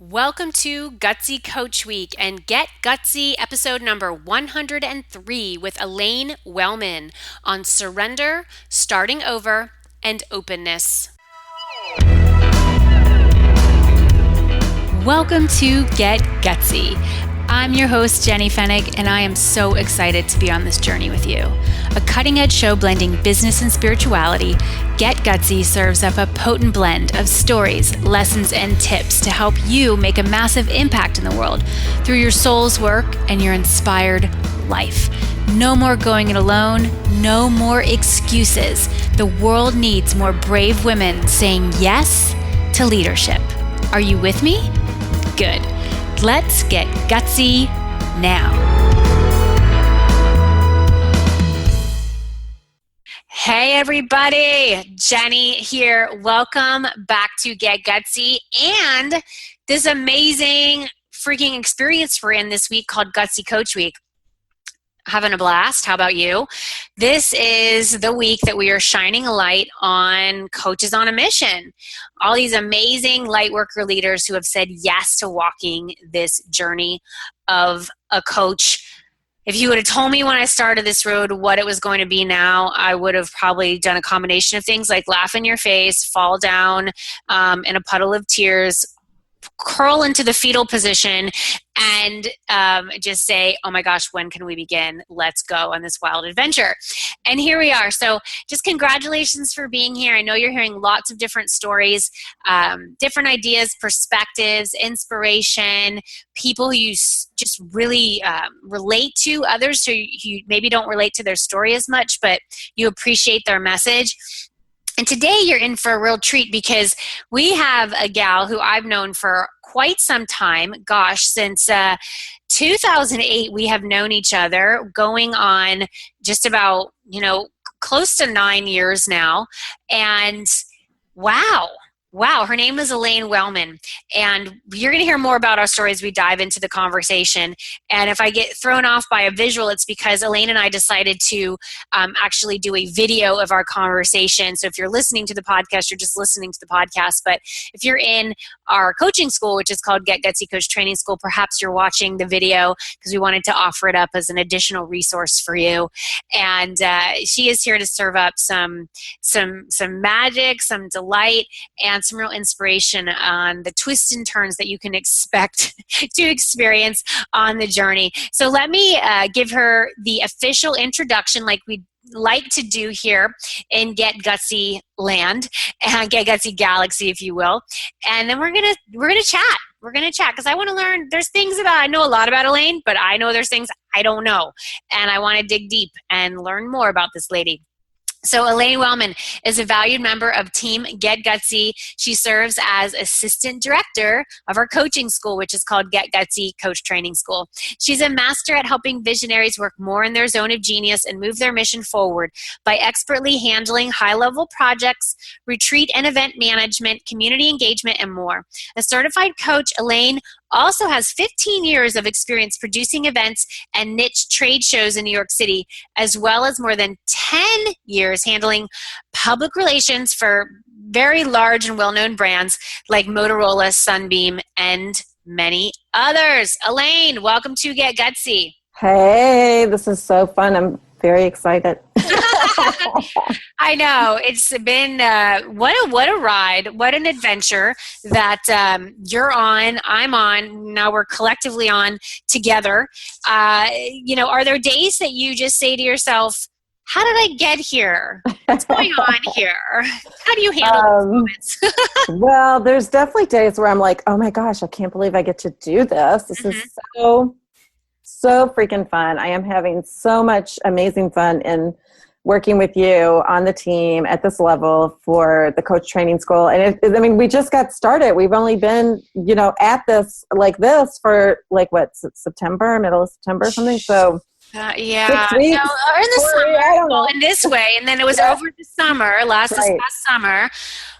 Welcome to Gutsy Coach Week and Get Gutsy episode number 103 with Elaine Wellman on surrender, starting over, and openness. Welcome to Get Gutsy. I'm your host, Jenny Fennig, and I am so excited to be on this journey with you. A cutting-edge show blending business and spirituality, Get Gutsy serves up a potent blend of stories, lessons, and tips to help you make a massive impact in the world through your soul's work and your inspired life. No more going it alone, no more excuses. The world needs more brave women saying yes to leadership. Are you with me? Good. Let's get gutsy now. Hey everybody, Jenny here. Welcome back to Get Gutsy and this amazing freaking experience we're in this week called GUTSY COACH Week. Having a blast. How about you? This is the week that we are shining a light on coaches on a mission. All these amazing light worker leaders who have said yes to walking this journey of a coach. If you would have told me when I started this road what it was going to be now, I would have probably done a combination of things like laugh in your face, fall down in a puddle of tears, curl into the fetal position, and just say, oh my gosh, when can we begin? Let's go on this wild adventure. And here we are. So just congratulations for being here. I know you're hearing lots of different stories, different ideas, perspectives, inspiration, people who you just really relate to, others who you maybe don't relate to their story as much, but you appreciate their message. And today you're in for a real treat because we have a gal who I've known for quite some time. Gosh, since 2008 we have known each other, going on just about, close to 9 years now. And wow, her name is Elaine Wellman. And you're going to hear more about our story as we dive into the conversation. And if I get thrown off by a visual, it's because Elaine and I decided to actually do a video of our conversation. So if you're listening to the podcast, you're just listening to the podcast. But if you're in our coaching school, which is called Get Gutsy Coach Training School, perhaps you're watching the video because we wanted to offer it up as an additional resource for you. And she is here to serve up some magic, some delight, and some real inspiration on the twists and turns that you can expect to experience on the journey. So let me give her the official introduction like we like to do here in Get Gutsy land and Get Gutsy Galaxy, if you will. And then we're gonna chat. We're gonna chat because I want to learn. There's things that I know a lot about Elaine, but I know there's things I don't know, and I want to dig deep and learn more about this lady. So Elaine Wellman is a valued member of Team Get Gutsy. She serves as assistant director of our coaching school, which is called Get Gutsy Coach Training School. She's a master at helping visionaries work more in their zone of genius and move their mission forward by expertly handling high-level projects, retreat and event management, community engagement, and more. A certified coach, Elaine also has 15 years of experience producing events and niche trade shows in New York City, as well as more than 10 years handling public relations for very large and well-known brands like Motorola, Sunbeam, and many others. Elaine, welcome to Get Gutsy. Hey, this is so fun. I'm very excited. I know. It's been what a ride, what an adventure that you're on, I'm on, now we're collectively on together. Are there days that you just say to yourself, how did I get here? What's going on here? How do you handle those moments? Well, there's definitely days where I'm like, oh my gosh, I can't believe I get to do this. This is so freaking fun. I am having so much amazing fun in working with you on the team at this level for the coach training school. And we just got started. We've only been, at this for September, middle of September or something. So 6 weeks, no, or in the summer, I don't know. in this way. And then it was over the summer, this past summer,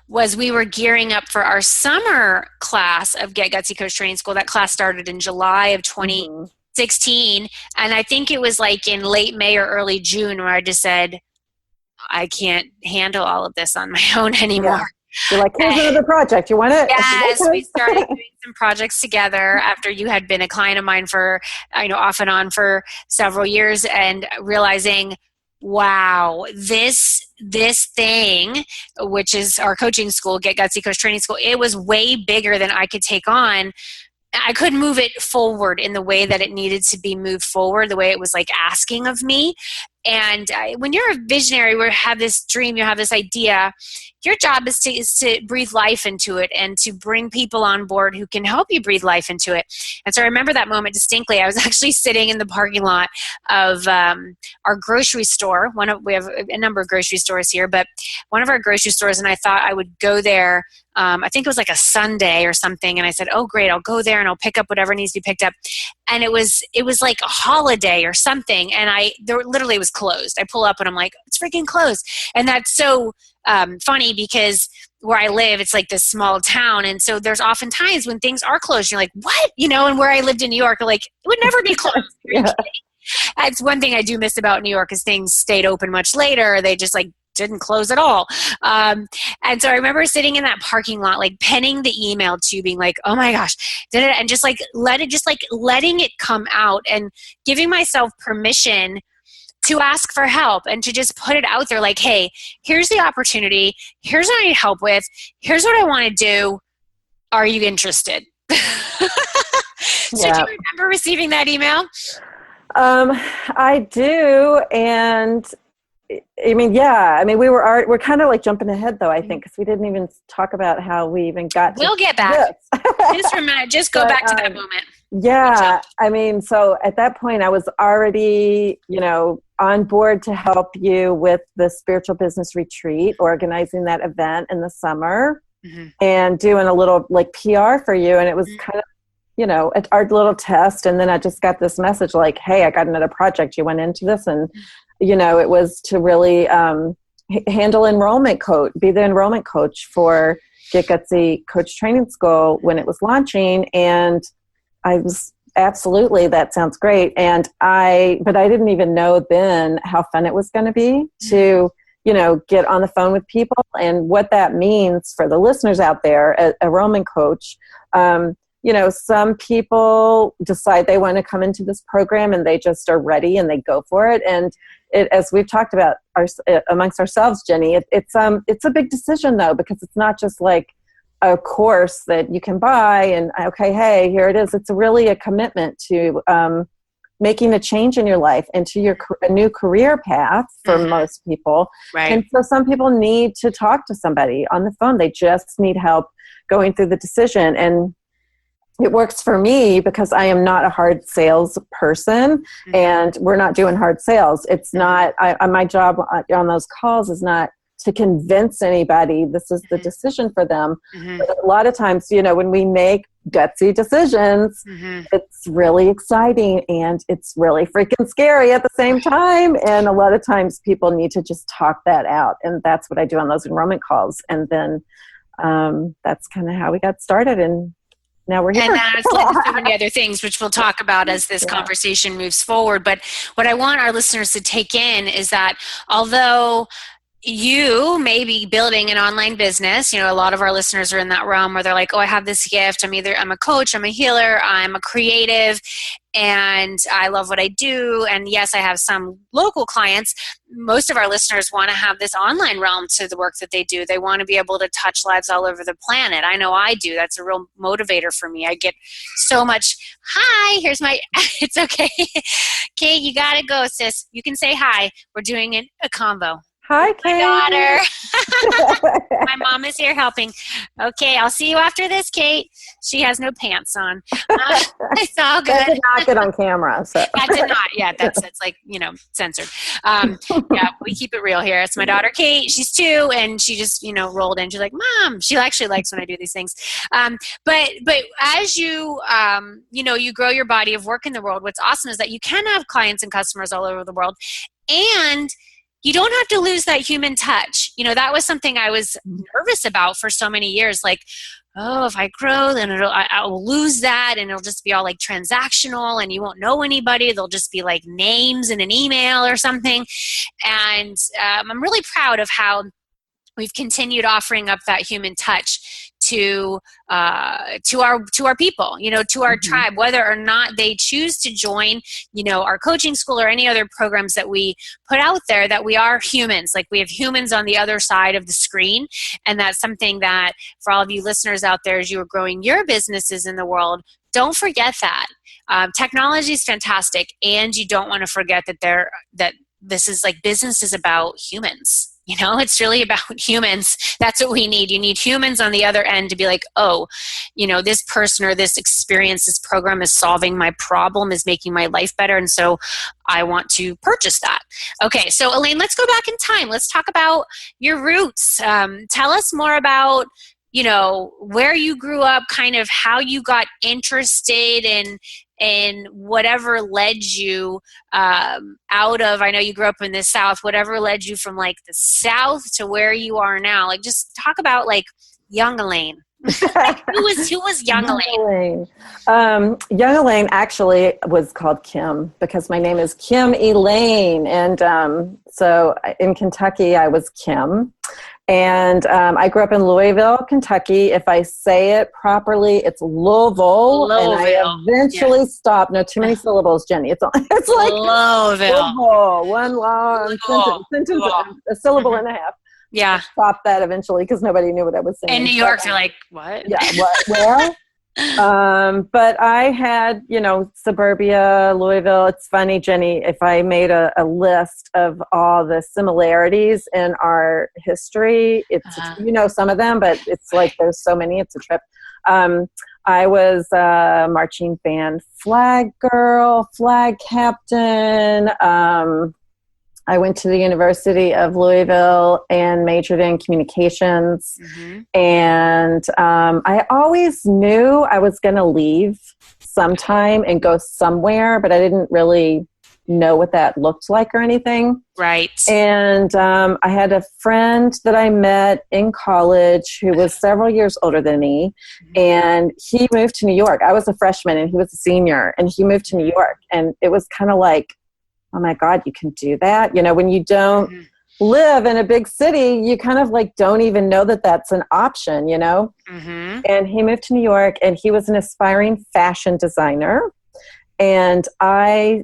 we were gearing up for our summer class of Get Gutsy Coach Training School. That class started in July of 2016. And I think it was like in late May or early June where I just said, I can't handle all of this on my own anymore. You're like, here's another project. You want it? Yes, Okay. we started doing some projects together after you had been a client of mine for, off and on for several years, and realizing, wow, this thing, which is our coaching school, Get Gutsy Coach Training School, it was way bigger than I could take on. I couldn't move it forward in the way that it needed to be moved forward, the way it was like asking of me. And when you're a visionary, you have this dream, you have this idea, your job is to breathe life into it and to bring people on board who can help you breathe life into it. And so I remember that moment distinctly. I was actually sitting in the parking lot of our grocery store. We have a number of grocery stores here, but one of our grocery stores, and I thought I would go there. I think it was like a Sunday or something, and I said, oh great, I'll go there and I'll pick up whatever needs to be picked up. And it was like a holiday or something, and there literally was closed. I pull up and I'm like, it's freaking closed. And that's so funny because where I live, it's like this small town, and so there's often times when things are closed. You're like, what? And where I lived in New York, like, it would never be closed. Yeah. That's one thing I do miss about New York is things stayed open much later. They just like didn't close at all. And so I remember sitting in that parking lot, like penning the email to, being like, oh my gosh, and just like letting it come out and giving myself permission to ask for help and to just put it out there, like, hey, here's the opportunity. Here's what I need help with. Here's what I want to do. Are you interested? So do you remember receiving that email? I do. And I mean, we're kind of like jumping ahead though, I think, because we didn't even talk about how we even got We'll get back. Just go back to that moment. Yeah. I mean, so at that point I was already, on board to help you with the spiritual business retreat, organizing that event in the summer, and doing a little like PR for you. And it was kind of, our little test. And then I just got this message like, hey, I got another project. You went into this, and it was to really handle enrollment coach, be the enrollment coach for Get Gutsy Coach Training School when it was launching. And I was absolutely, that sounds great. But I didn't even know then how fun it was going to be to, get on the phone with people and what that means for the listeners out there, a enrollment coach. Some people decide they want to come into this program and they just are ready and they go for it. And as we've talked about amongst ourselves, Jenny, it's a big decision though, because it's not just like a course that you can buy and okay, hey, here it is. It's really a commitment to making a change in your life and to a new career path for most people. Right. And so some people need to talk to somebody on the phone. They just need help going through the decision. And it works for me because I am not a hard sales person, and we're not doing hard sales. It's not, my job on those calls is not to convince anybody this is the decision for them. But a lot of times, when we make gutsy decisions, it's really exciting and it's really freaking scary at the same time. And a lot of times people need to just talk that out. And that's what I do on those enrollment calls. And then that's kind of how we got started. And now we're here. And that's like so many other things, which we'll talk about as this conversation moves forward. But what I want our listeners to take in is that although you may be building an online business, a lot of our listeners are in that realm where they're like, oh, I have this gift. I'm a coach, I'm a healer, I'm a creative, and I love what I do. And yes, I have some local clients. Most of our listeners want to have this online realm to the work that they do. They want to be able to touch lives all over the planet. I know I do. That's a real motivator for me. I get so much, hi, here's my, it's okay. Okay, you got to go, sis. You can say hi. We're doing a combo. Hi, Kate. My daughter. My mom is here helping. Okay, I'll see you after this, Kate. She has no pants on. It's all good. That did not get on camera. So. That did not. Yeah, that's like, censored. Yeah, we keep it real here. It's my daughter, Kate. She's 2, and she just, rolled in. She's like, Mom. She actually likes when I do these things. But as you, you grow your body of work in the world, what's awesome is that you can have clients and customers all over the world, and you don't have to lose that human touch. That was something I was nervous about for so many years. Like, oh, if I grow, then I'll lose that, and it'll just be all like transactional, and you won't know anybody. They'll just be like names in an email or something. And I'm really proud of how we've continued offering up that human touch to our people, to our tribe, whether or not they choose to join, our coaching school or any other programs that we put out there, that we are humans. Like, we have humans on the other side of the screen. And that's something that, for all of you listeners out there, as you are growing your businesses in the world, don't forget that. Technology is fantastic, and you don't want to forget that this is like, business is about humans. It's really about humans. That's what we need. You need humans on the other end to be like, oh, this person or this experience, this program is solving my problem, is making my life better. And so I want to purchase that. Okay, so Elaine, let's go back in time. Let's talk about your roots. Tell us more about, where you grew up, kind of how you got interested in whatever led you out of, I know you grew up in the South, whatever led you from like the South to where you are now. Like, just talk about like young Elaine. Like, who was young Elaine? Young Elaine actually was called Kim, because my name is Kim Elaine. And so in Kentucky, I was Kim. And I grew up in Louisville, Kentucky. If I say it properly, it's Louisville. And I eventually stopped. No, too many syllables, Jenny. It's like Louisville. One long sentence, a syllable and a half. Yeah. I stopped that eventually because nobody knew what I was saying. In New York, they're like, what? Yeah, what? Where? But I had, suburbia, Louisville. It's funny, Jenny, if I made a list of all the similarities in our history, it's, some of them, but it's like, there's so many, it's a trip. I was a marching band flag girl, flag captain. I went to the University of Louisville and majored in communications. And I always knew I was going to leave sometime and go somewhere, but I didn't really know what that looked like or anything. Right. And I had a friend that I met in college who was several years older than me, and he moved to New York. I was a freshman and he was a senior, and he moved to New York. And it was kind of like, oh my God, you can do that? When you don't live in a big city, you kind of like don't even know that that's an option, And he moved to New York, and he was an aspiring fashion designer. And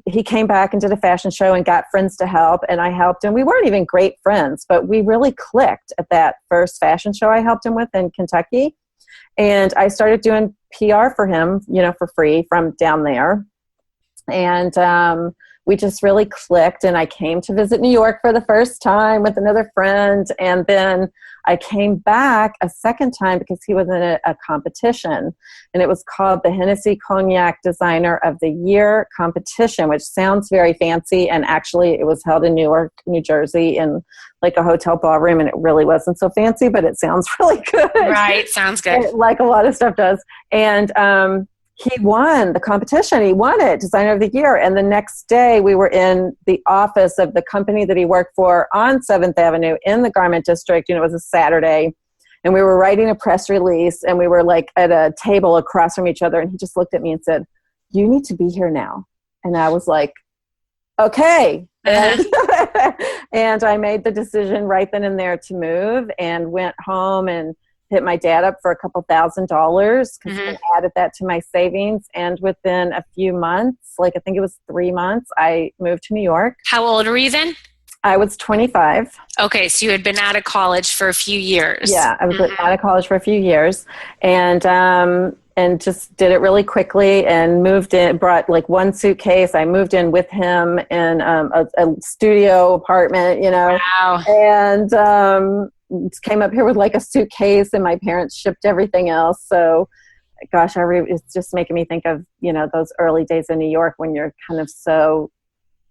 he came back and did a fashion show and got friends to help, and I helped him. We weren't even great friends, but we really clicked at that first fashion show I helped him with in Kentucky. And I started doing PR for him, for free from down there. And we just really clicked, and I came to visit New York for the first time with another friend. And then I came back a second time because he was in a competition, and it was called the Hennessy Cognac Designer of the Year competition, which sounds very fancy. And actually it was held in Newark, New Jersey, in like a hotel ballroom, and it really wasn't so fancy, but it sounds really good. Right. Sounds good. Like a lot of stuff does. And, he won the competition. He won it, Designer of the Year. And the next day we were in the office of the company that he worked for on 7th Avenue in the Garment District. It was a Saturday, and we were writing a press release, and we were like at a table across from each other. And he just looked at me and said, "You need to be here now." And I was like, okay. And, and I made the decision right then and there to move, and went home and hit my dad up for a couple $1,000 because I added that to my savings. And within a few months, like I think it was 3 months, I moved to New York. How old were you then? I was 25. Okay, so you had been out of college for a few years. Yeah, I was out of college for a few years, and just did it really quickly, and moved in, brought like one suitcase. I moved in with him in a studio apartment, Wow. And came up here with like a suitcase, and my parents shipped everything else. So gosh, it's just making me think of, those early days in New York when you're kind of so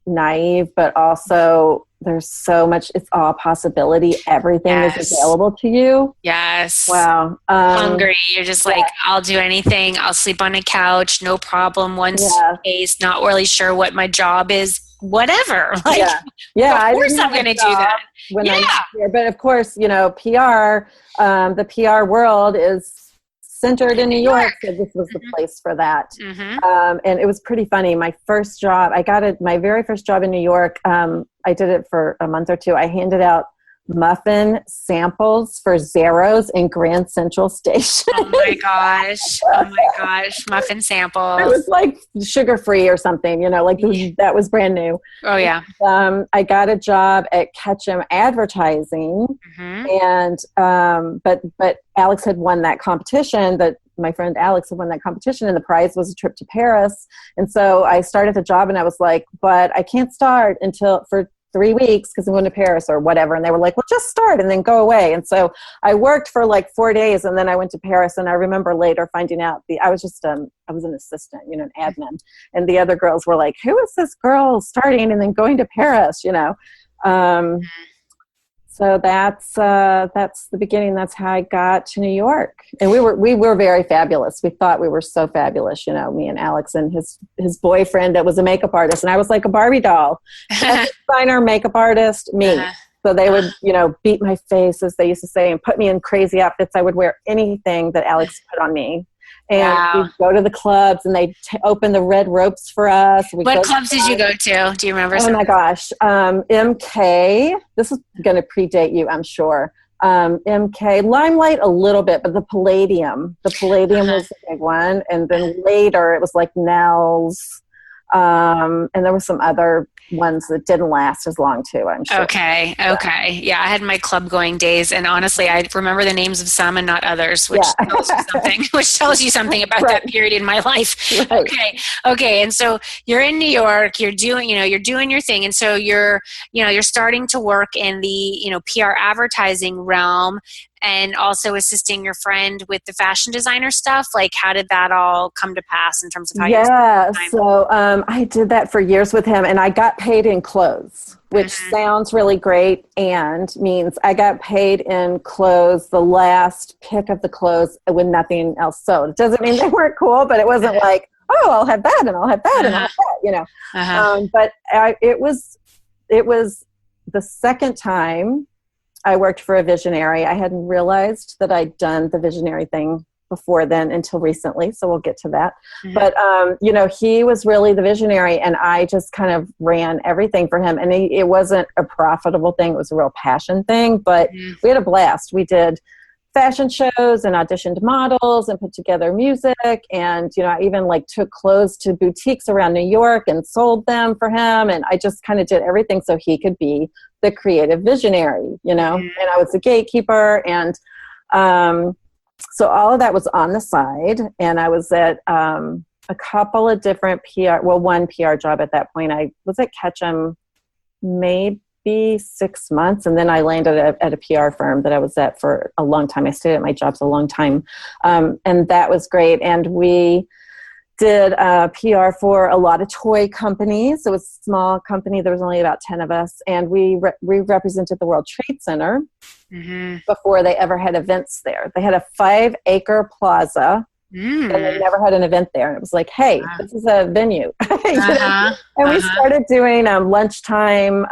naive, but also there's so much, it's all possibility. Everything is available to you. Yes. Wow. Hungry. You're just like, I'll do anything. I'll sleep on a couch. No problem. One suitcase, not really sure what my job is. Whatever. Like, of course I'm going to do that. When I'm here. But of course, PR, the PR world is centered in New York, so this was the place for that. And it was pretty funny. My first job, my very first job in New York, I did it for a month or two. I handed out muffin samples for Zeros in Grand Central Station. Oh my gosh. Oh my gosh. Muffin samples. It was like sugar-free or something, like that was brand new. Oh yeah. I got a job at Ketchum Advertising, and but Alex had won that competition. That my friend Alex had won that competition, and the prize was a trip to Paris. And so I started the job, and I was like, but I can't start until for 3 weeks because I'm going to Paris or whatever. And they were like, well, just start and then go away. And so I worked for like 4 days, and then I went to Paris. And I remember later finding out I was an assistant, an admin. And the other girls were like, who is this girl starting and then going to Paris, So that's the beginning. That's how I got to New York. And we were very fabulous. We thought we were so fabulous, me and Alex and his boyfriend that was a makeup artist. And I was like a Barbie doll. Designer, makeup artist, me. So they would, beat my face, as they used to say, and put me in crazy outfits. I would wear anything that Alex put on me. And we'd go to the clubs, and they'd open the red ropes for us. What clubs did you go to? Do you remember? Oh my gosh. MK. This is going to predate you, I'm sure. MK. Limelight a little bit, but the Palladium. The Palladium was the big one. And then later it was like Nell's. And there were some other ones that didn't last as long too, I'm sure. Okay. Yeah, I had my club going days, and honestly, I remember the names of some and not others, which tells you something. Which tells you something about that period in my life. Right. Okay. And so you're in New York. You're doing your thing, and so you're starting to work in the PR advertising realm, and also assisting your friend with the fashion designer stuff. Like, how did that all come to pass in terms of how so I did that for years with him, and I got paid in clothes, which sounds really great and means I got paid in clothes, the last pick of the clothes when nothing else sold. It doesn't mean they weren't cool, but it wasn't like, oh, I'll have that and I'll have that and I'll have that, But it was the second time I worked for a visionary. I hadn't realized that I'd done the visionary thing before then until recently, so we'll get to that. But he was really the visionary, and I just kind of ran everything for him. And it wasn't a profitable thing; it was a real passion thing. But we had a blast. We did fashion shows and auditioned models and put together music, and I even took clothes to boutiques around New York and sold them for him. And I just kind of did everything so he could be the creative visionary, and I was the gatekeeper. And so all of that was on the side, and I was at a couple of different one PR job at that point. I was at Ketchum maybe 6 months, and then I landed at a PR firm that I was at for a long time. I stayed at my jobs a long time, and that was great. And we did PR for a lot of toy companies. It was a small company. There was only about 10 of us, and we represented the World Trade Center before they ever had events there. They had a 5-acre plaza, and they never had an event there. And it was like, hey, this is a venue. And we started doing lunchtime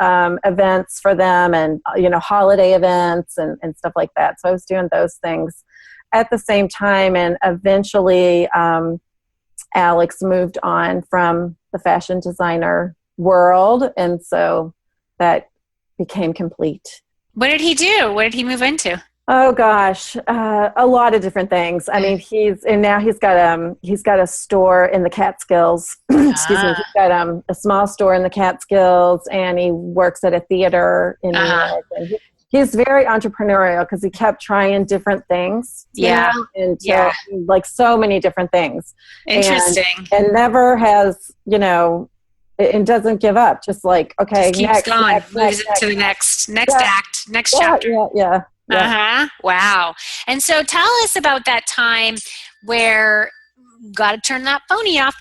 events for them, and holiday events and stuff like that. So I was doing those things at the same time, and eventually Alex moved on from the fashion designer world, and so that became complete. What did he do? What did he move into? Oh gosh, a lot of different things. I mean, now he's got a store in the Catskills. Excuse me. He's got a small store in the Catskills, and he works at a theater in New York. And he's very entrepreneurial because he kept trying different things. Like so many different things. Interesting. And never has, and doesn't give up. Just like, okay, just keeps going, moves it to the next act, next chapter. Yeah. Wow. And so tell us about that time where you got to turn that phony off.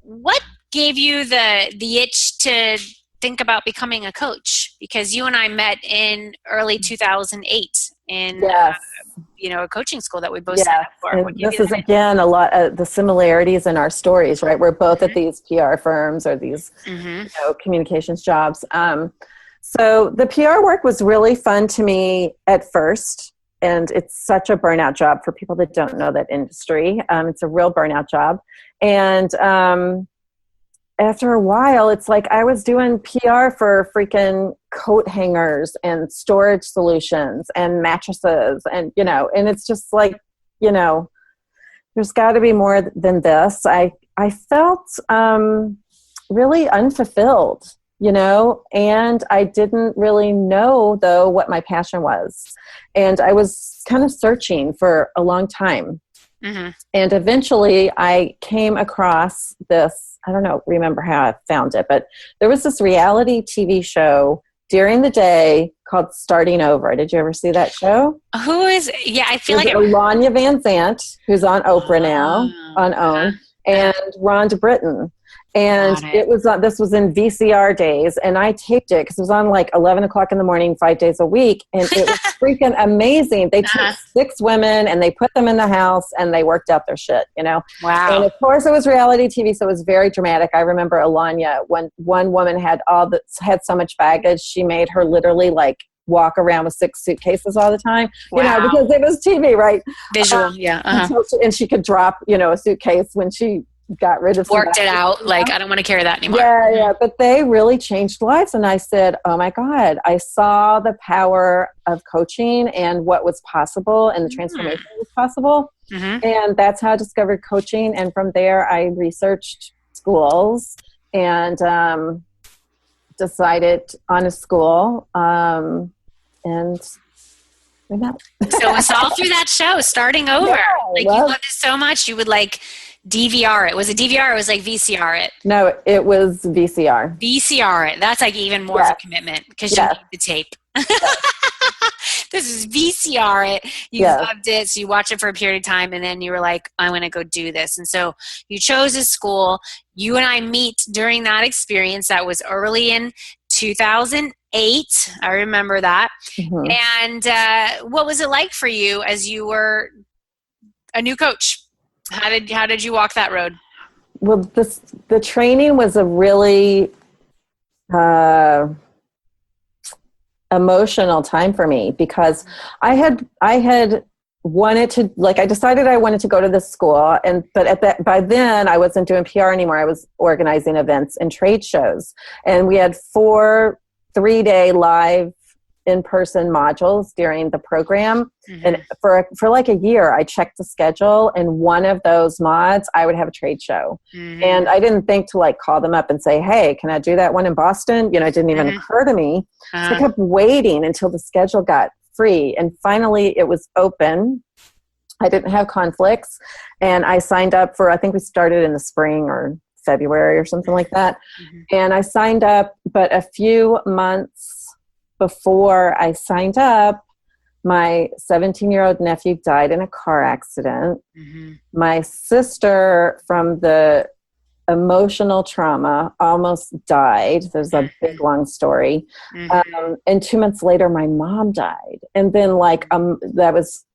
What gave you the itch to think about becoming a coach? Because you and I met in early 2008 in a coaching school that we both signed up for. This is again a lot of the similarities in our stories, right? We're both at these PR firms or these communications jobs. So the PR work was really fun to me at first, and it's such a burnout job for people that don't know that industry. It's a real burnout job. And after a while, it's like I was doing PR for freaking coat hangers and storage solutions and mattresses and, and it's just like, there's got to be more than this. I felt really unfulfilled, and I didn't really know, though, what my passion was. And I was kind of searching for a long time. Mm-hmm. And eventually I came across this, I don't remember how I found it, but there was this reality TV show during the day called Starting Over. Did you ever see that show? I feel like Alanya Van Zant, who's on Oprah now, on OWN, and Rhonda Britton. And this was in VCR days, and I taped it because it was on like 11 o'clock in the morning, 5 days a week, and it was freaking amazing. They took 6 women and they put them in the house and they worked out their shit, Wow. And of course it was reality TV, so it was very dramatic. I remember Alanya, when one woman had so much baggage, she made her literally like walk around with 6 suitcases all the time, because it was TV, right? Visual, yeah. And she could drop, a suitcase when she got rid of worked it out, like I don't want to carry that anymore. Yeah, but they really changed lives. And I said, oh my God, I saw the power of coaching and what was possible and the transformation was possible. Mm-hmm. And that's how I discovered coaching. And from there I researched schools and decided on a school and we met. So it's all through that show, Starting Over. You loved it so much you would like DVR it. Was it DVR or was it like VCR it? No, it was VCR. VCR it. That's like even more of a commitment because you need the tape. This is VCR it. You loved it. So you watched it for a period of time and then you were like, I'm going to go do this. And so you chose a school. You and I meet during that experience. That was early in 2008. I remember that. Mm-hmm. And what was it like for you as you were a new coach? How did you walk that road? Well, the training was a really emotional time for me because I had wanted to, like, I decided I wanted to go to this school, but by then I wasn't doing PR anymore. I was organizing events and trade shows, and we had 4 3-day live in-person modules during the program. Mm-hmm. And for like a year, I checked the schedule, and one of those mods, I would have a trade show. Mm-hmm. And I didn't think to like call them up and say, hey, can I do that one in Boston? It didn't even occur to me. So I kept waiting until the schedule got free. And finally it was open. I didn't have conflicts. And I signed up I think we started in the spring or February or something like that. Mm-hmm. And I signed up, but a few months before I signed up, my 17-year-old nephew died in a car accident. Mm-hmm. My sister, from the emotional trauma, almost died. There's a big, long story. Mm-hmm. And 2 months later, my mom died. And then that was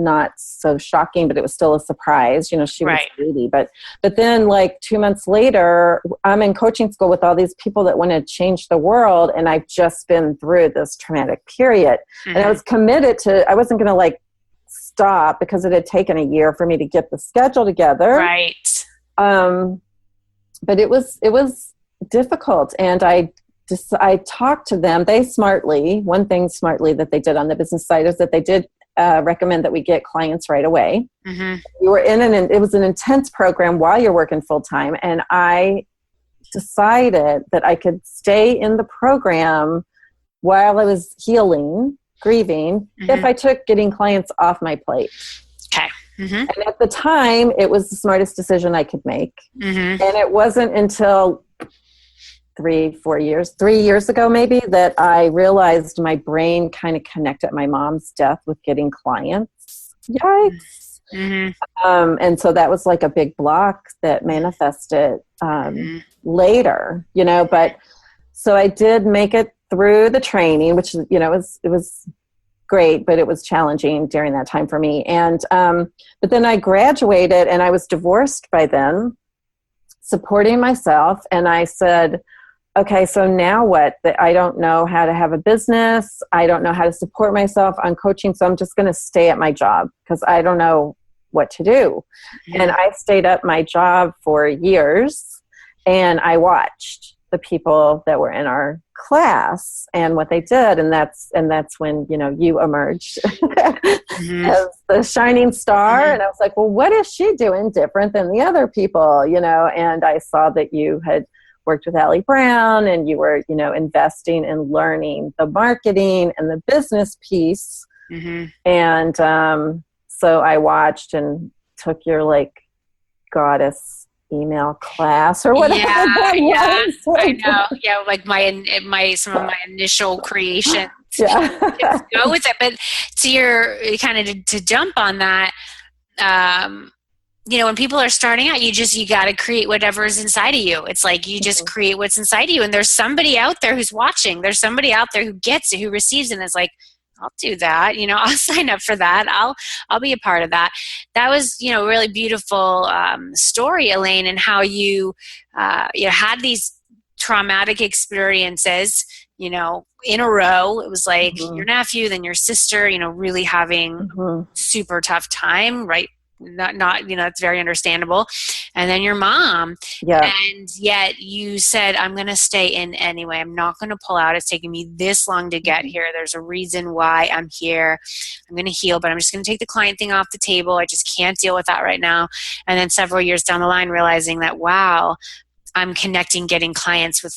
not so shocking, but it was still a surprise. She was 80. But then like 2 months later, I'm in coaching school with all these people that want to change the world. And I've just been through this traumatic period. Mm-hmm. And I was committed I wasn't going to like stop because it had taken a year for me to get the schedule together. Right. But it was difficult. And I talked to them. One thing smartly that they did on the business side is that they did recommend that we get clients right away. Mm-hmm. We were it was an intense program while you're working full time. And I decided that I could stay in the program while I was grieving, if I took getting clients off my plate. Okay. Mm-hmm. And at the time, it was the smartest decision I could make. Mm-hmm. And it wasn't until 3 years ago maybe that I realized my brain kind of connected my mom's death with getting clients. Yikes. Mm-hmm. And so that was like a big block that manifested later, but so I did make it through the training, which, it was great, but it was challenging during that time for me. And, but then I graduated and I was divorced by then, supporting myself. And I said, okay, so now what? I don't know how to have a business. I don't know how to support myself on coaching. So I'm just going to stay at my job because I don't know what to do. Mm-hmm. And I stayed at my job for years. And I watched the people that were in our class and what they did. And that's when, you emerged as the shining star. And I was like, well, what is she doing different than the other people? And I saw that you had worked with Allie Brown and you were, investing in learning the marketing and the business piece. And so I watched and took your goddess email class or whatever. Yeah, I know. Yeah, like some of my initial creations. Yeah. Go with it, but to jump on that. When people are starting out, you got to create whatever's inside of you. It's like you just create what's inside of you, and there's somebody out there who's watching. There's somebody out there who gets it, who receives it, and is like, I'll do that. I'll sign up for that. I'll be a part of that. That was, really beautiful story, Elaine, and how you had these traumatic experiences, in a row. It was like your nephew, then your sister, really having super tough time, right? Not it's very understandable. And then your mom. Yeah. And yet you said, I'm going to stay in anyway. I'm not going to pull out. It's taken me this long to get here. There's a reason why I'm here. I'm going to heal, but I'm just going to take the client thing off the table. I just can't deal with that right now. And then several years down the line, realizing that, wow, I'm connecting getting clients with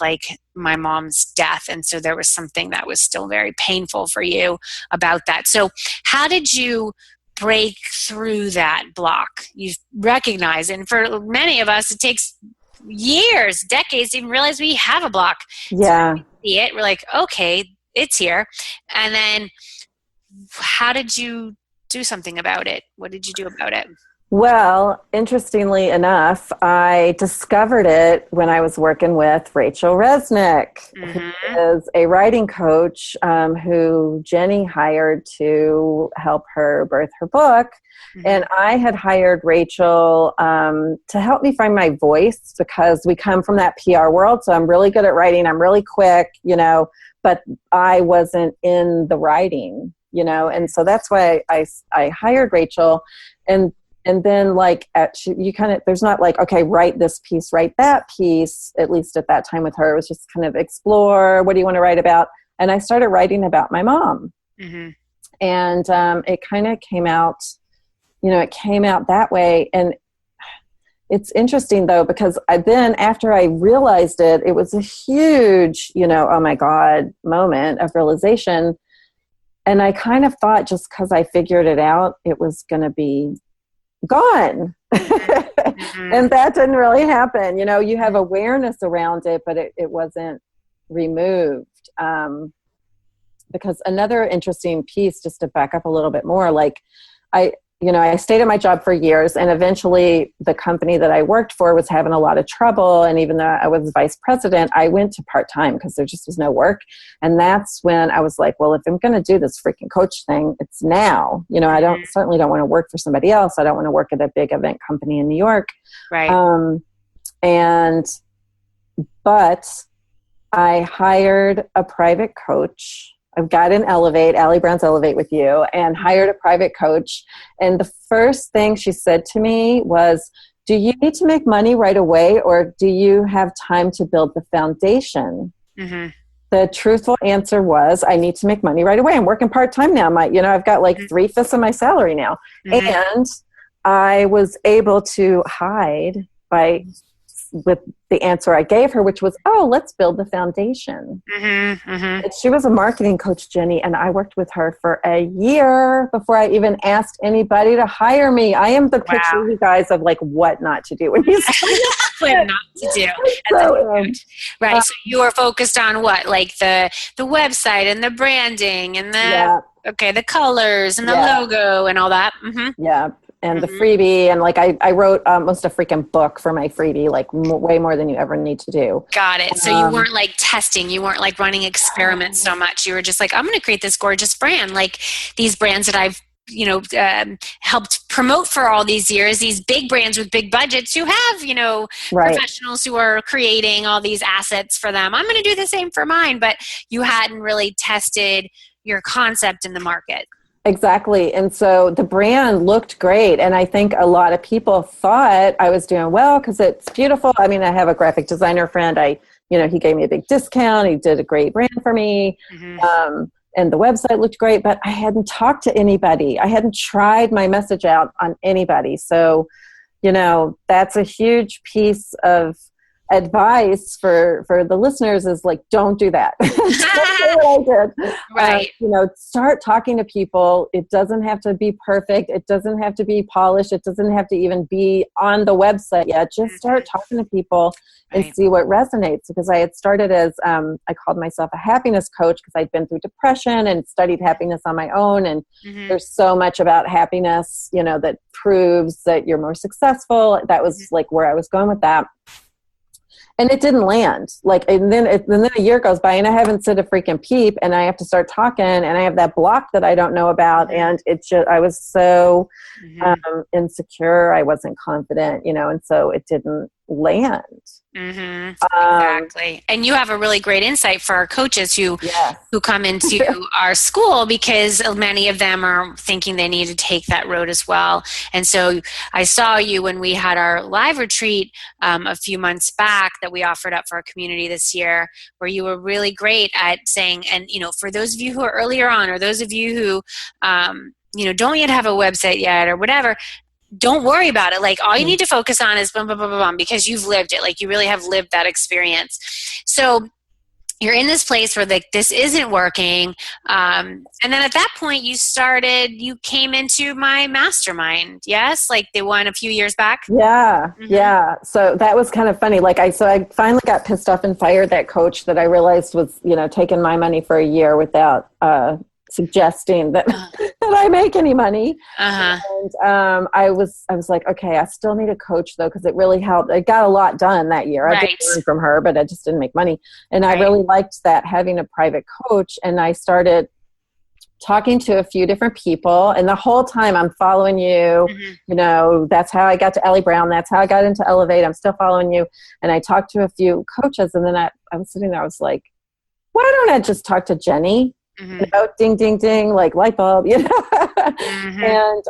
my mom's death. And so there was something that was still very painful for you about that. So how did you break through that block? You recognize, and for many of us, it takes years, decades to even realize we have a block. Yeah. So we see it, we're like, okay, it's here. And then how did you do something about it? What did you do about it? Well, interestingly enough, I discovered it when I was working with Rachel Resnick, who is a writing coach who Jenny hired to help her birth her book. And I had hired Rachel to help me find my voice because we come from that PR world. So I'm really good at writing. I'm really quick, but I wasn't in the writing, and so that's why I hired Rachel. And then there's not okay, write this piece, write that piece, at least at that time with her. It was just kind of explore, what do you want to write about? And I started writing about my mom. And it kind of came out, it came out that way. And it's interesting though, because then after I realized it, it was a huge, oh my God, moment of realization. And I kind of thought just because I figured it out, it was going to be gone. And that didn't really happen. You have awareness around it, but it wasn't removed. Because another interesting piece, just to back up a little bit more, I stayed at my job for years, and eventually the company that I worked for was having a lot of trouble. And even though I was vice president, I went to part-time because there just was no work. And that's when I was like, well, if I'm going to do this freaking coach thing, it's now. I certainly don't want to work for somebody else. I don't want to work at a big event company in New York. Right. But I hired a private coach. I've got an Elevate, Allie Brown's Elevate with you, and hired a private coach. And the first thing she said to me was, do you need to make money right away, or do you have time to build the foundation? The truthful answer was, I need to make money right away. I'm working part-time now. I've got 3/5 of my salary now. And I was able to hide with the answer I gave her, which was, let's build the foundation. And she was a marketing coach, Jenny, and I worked with her for a year before I even asked anybody to hire me. I am the picture, you guys, of what not to do when you what not to do. Right. So you were focused on what? The website and the branding and the colors and the logo and all that. Yeah. And the freebie, and I wrote almost a freaking book for my freebie, way more than you ever need to do. Got it. So you weren't testing, you weren't running experiments so much. You were just I'm going to create this gorgeous brand, these brands that I've helped promote for all these years, these big brands with big budgets who have, professionals who are creating all these assets for them. I'm going to do the same for mine, but you hadn't really tested your concept in the market. Exactly. And so the brand looked great. And I think a lot of people thought I was doing well because it's beautiful. I mean, I have a graphic designer friend. He gave me a big discount. He did a great brand for me. And the website looked great, but I hadn't talked to anybody. I hadn't tried my message out on anybody. So, that's a huge piece of advice for the listeners is like, don't do that. Don't do what I did. Right. Start talking to people. It doesn't have to be perfect. It doesn't have to be polished. It doesn't have to even be on the website yet. Just start talking to people and see what resonates. Because I had started as, I called myself a happiness coach because I'd been through depression and studied happiness on my own. And there's so much about happiness, that proves that you're more successful. That was like where I was going with that. And it didn't land. And then a year goes by and I haven't said a freaking peep, and I have to start talking, and I have that block that I don't know about. And I was so insecure. I wasn't confident, and so it didn't land. Exactly. And you have a really great insight for our coaches who come into our school, because many of them are thinking they need to take that road as well. And so I saw you when we had our live retreat a few months back that we offered up for our community this year, where you were really great at saying, and for those of you who are earlier on, or those of you who don't yet have a website yet or whatever, don't worry about it. Like, all you need to focus on is bum, bum, bum, bum, bum, because you've lived it. Like, you really have lived that experience. So you're in this place where this isn't working. And then at that point you came into my mastermind. Yes. Like the one a few years back. Yeah. Yeah. So that was kind of funny. I finally got pissed off and fired that coach that I realized was, taking my money for a year without, suggesting that I make any money. And I was like, okay, I still need a coach though, because it really helped. I got a lot done that year. I did learn from her, but I just didn't make money. And I really liked that, having a private coach. And I started talking to a few different people, and the whole time I'm following you. That's how I got to Ellie Brown. That's how I got into Elevate. I'm still following you. And I talked to a few coaches, and then I was sitting there, I was like, why don't I just talk to Jenny? Ding, ding, ding, like light bulb, And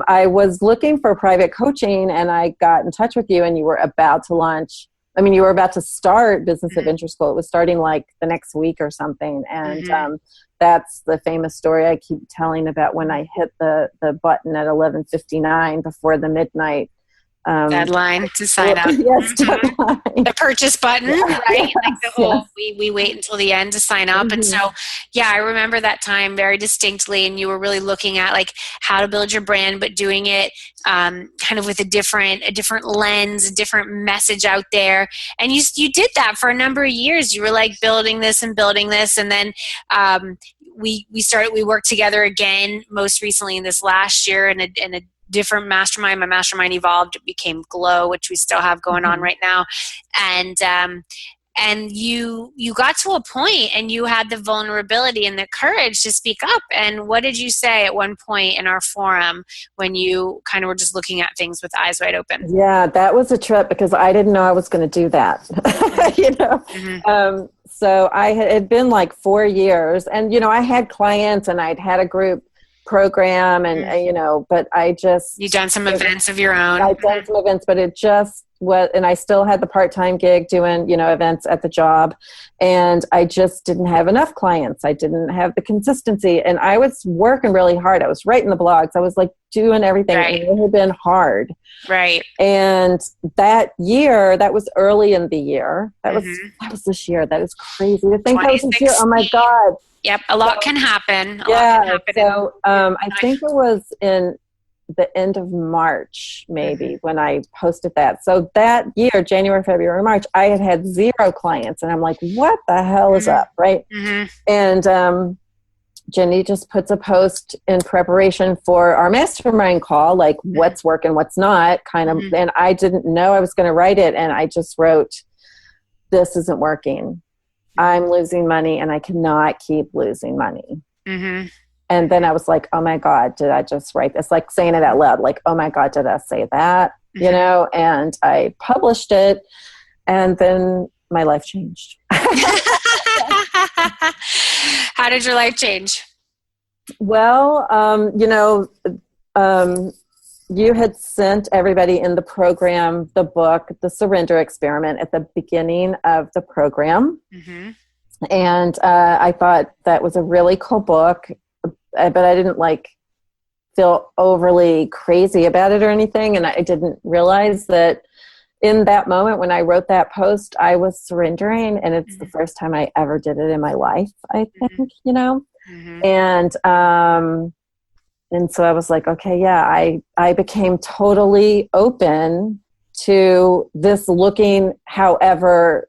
I was looking for private coaching, and I got in touch with you, and you were about to launch. You were about to start Business Adventure School. It was starting like the next week or something. And that's the famous story I keep telling about when I hit the button at 11:59 before the midnight deadline to sign up. Yes, deadline. The purchase button, right? Like the whole, we wait until the end to sign up. And so, I remember that time very distinctly. And you were really looking at like how to build your brand, but doing it kind of with a different lens, a different message out there. And you did that for a number of years. You were like building this. And then we worked together again, most recently in this last year in a different mastermind. My mastermind evolved. It became Glow, which we still have going on right now. And you got to a point, and you had the vulnerability and the courage to speak up. And what did you say at one point in our forum when you kind of were just looking at things with eyes wide open? Yeah, that was a trip, because I didn't know I was going to do that. So it had been like 4 years, and I had clients, and I'd had a group program, and but you've done some events of your own. I've done some events, but it just was, and I still had the part-time gig doing events at the job, and I just didn't have enough clients. I didn't have the consistency, and I was working really hard. I was writing the blogs. I was like doing everything, and it had been hard. Right. And that year, that was early in the year. That was this year. That is crazy to think that was this year. Oh my God. Yep, a lot can happen. I think it was in the end of March, maybe, when I posted that. So that year, January, February, March, I had 0 clients, and I'm like, what the hell is up, right? And Jenny just puts a post in preparation for our mastermind call, like what's working, what's not, kind of. And I didn't know I was going to write it, and I just wrote, "This isn't working. I'm losing money, and I cannot keep losing money." And then I was like, oh my God, did I just write this? Like saying it out loud, like, oh my God, did I say that? And I published it, and then my life changed. How did your life change? Well, um, you had sent everybody in the program the book, The Surrender Experiment, at the beginning of the program. Mm-hmm. And I thought that was a really cool book, but I didn't feel overly crazy about it or anything. And I didn't realize that in that moment when I wrote that post, I was surrendering, and it's the first time I ever did it in my life, I think, Mm-hmm. And so I was like, okay, yeah, I became totally open to this looking however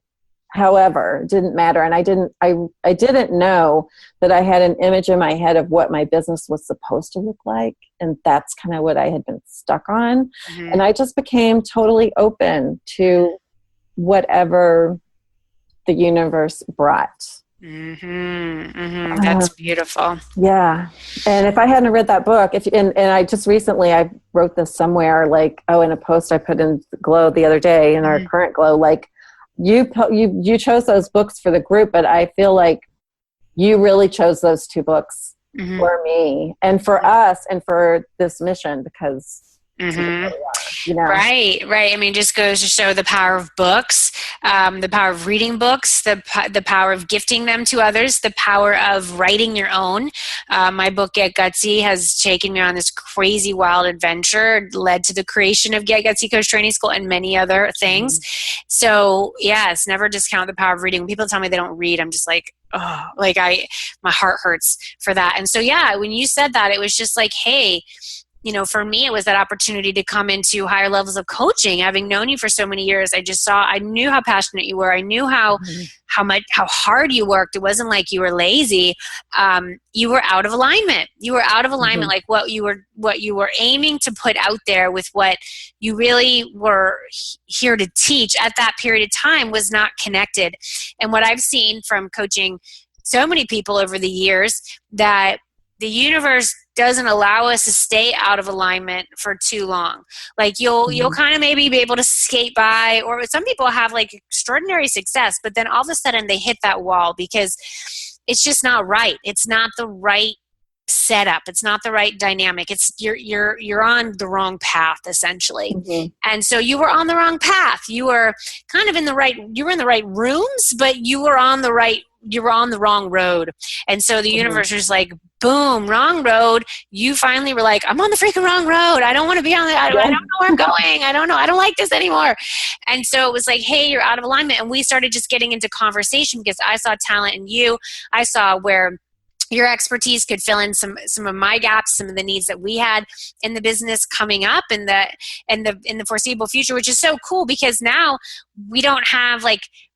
it didn't matter. And I didn't know that I had an image in my head of what my business was supposed to look like. And that's kind of what I had been stuck on. Mm-hmm. And I just became totally open to whatever the universe brought. Mm-hmm. Mm-hmm. That's beautiful. Yeah. And if I hadn't read that book, and I just recently, I wrote this somewhere, in a post I put in Glow the other day, in our current Glow, you chose those books for the group, but I feel like you really chose those two books for me and for us and for this mission, because Right. I mean, just goes to show the power of books, the power of reading books, the power of gifting them to others, the power of writing your own. My book, Get Gutsy, has taken me on this crazy, wild adventure, led to the creation of Get Gutsy Coach Training School and many other things. So, yes, never discount the power of reading. When people tell me they don't read, I'm just like, oh, my heart hurts for that. And so, yeah, when you said that, it was just like, hey, for me, it was that opportunity to come into higher levels of coaching. Having known you for so many years, I knew how passionate you were. I knew how hard you worked. It wasn't like you were lazy. You were out of alignment. Like what you were aiming to put out there with what you really were here to teach at that period of time was not connected. And what I've seen from coaching so many people over the years, that the universe doesn't allow us to stay out of alignment for too long. Like you'll kind of maybe be able to skate by, or some people have extraordinary success, but then all of a sudden they hit that wall because it's just not right. It's not the right setup. It's not the right dynamic. It's you're on the wrong path, essentially. And so you were on the wrong path. You were kind of in the right rooms, but you were on the wrong road. And so the universe was like, boom, wrong road. You finally were like, I'm on the freaking wrong road. I don't want to be on I don't know where I'm going. I don't know. I don't like this anymore. And so it was like, hey, you're out of alignment. And we started just getting into conversation because I saw talent in you. I saw where your expertise could fill in some of my gaps, some of the needs that we had in the business coming up in the foreseeable future, which is so cool because now we don't have